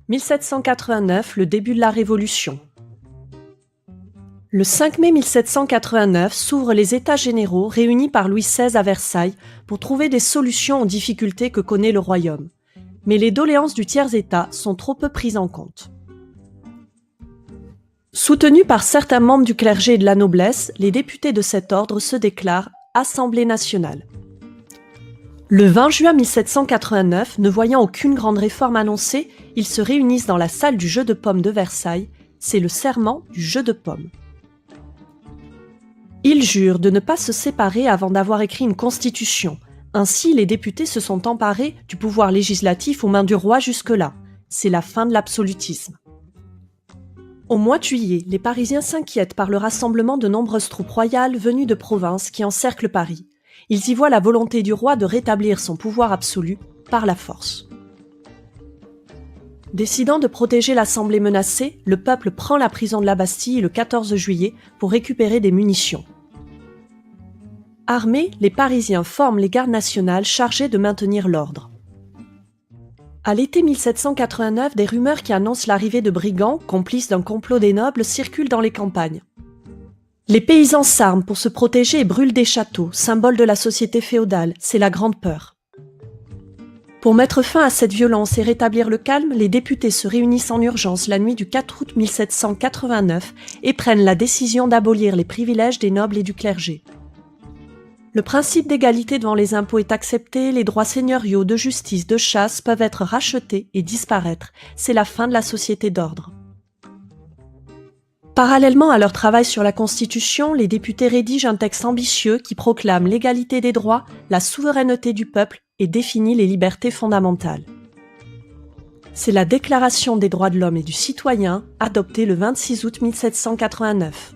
1789, le début de la Révolution. Le 5 mai 1789 s'ouvrent les États généraux réunis par Louis XVI à Versailles pour trouver des solutions aux difficultés que connaît le royaume. Mais les doléances du tiers-État sont trop peu prises en compte. Soutenus par certains membres du clergé et de la noblesse, les députés de cet ordre se déclarent Assemblée nationale. Le 20 juin 1789, ne voyant aucune grande réforme annoncée, ils se réunissent dans la salle du jeu de pommes de Versailles. C'est le serment du jeu de pommes. Ils jurent de ne pas se séparer avant d'avoir écrit une constitution. Ainsi, les députés se sont emparés du pouvoir législatif aux mains du roi jusque-là. C'est la fin de l'absolutisme. Au mois de juillet, les Parisiens s'inquiètent par le rassemblement de nombreuses troupes royales venues de province qui encerclent Paris. Ils y voient la volonté du roi de rétablir son pouvoir absolu par la force. Décidant de protéger l'Assemblée menacée, le peuple prend la prison de la Bastille le 14 juillet pour récupérer des munitions. Armés, les Parisiens forment les gardes nationales chargées de maintenir l'ordre. À l'été 1789, des rumeurs qui annoncent l'arrivée de brigands, complices d'un complot des nobles, circulent dans les campagnes. Les paysans s'arment pour se protéger et brûlent des châteaux, symbole de la société féodale, c'est la grande peur. Pour mettre fin à cette violence et rétablir le calme, les députés se réunissent en urgence la nuit du 4 août 1789 et prennent la décision d'abolir les privilèges des nobles et du clergé. Le principe d'égalité devant les impôts est accepté, les droits seigneuriaux, de justice, de chasse peuvent être rachetés et disparaître. C'est la fin de la société d'ordre. Parallèlement à leur travail sur la Constitution, les députés rédigent un texte ambitieux qui proclame l'égalité des droits, la souveraineté du peuple et définit les libertés fondamentales. C'est la Déclaration des droits de l'homme et du citoyen, adoptée le 26 août 1789.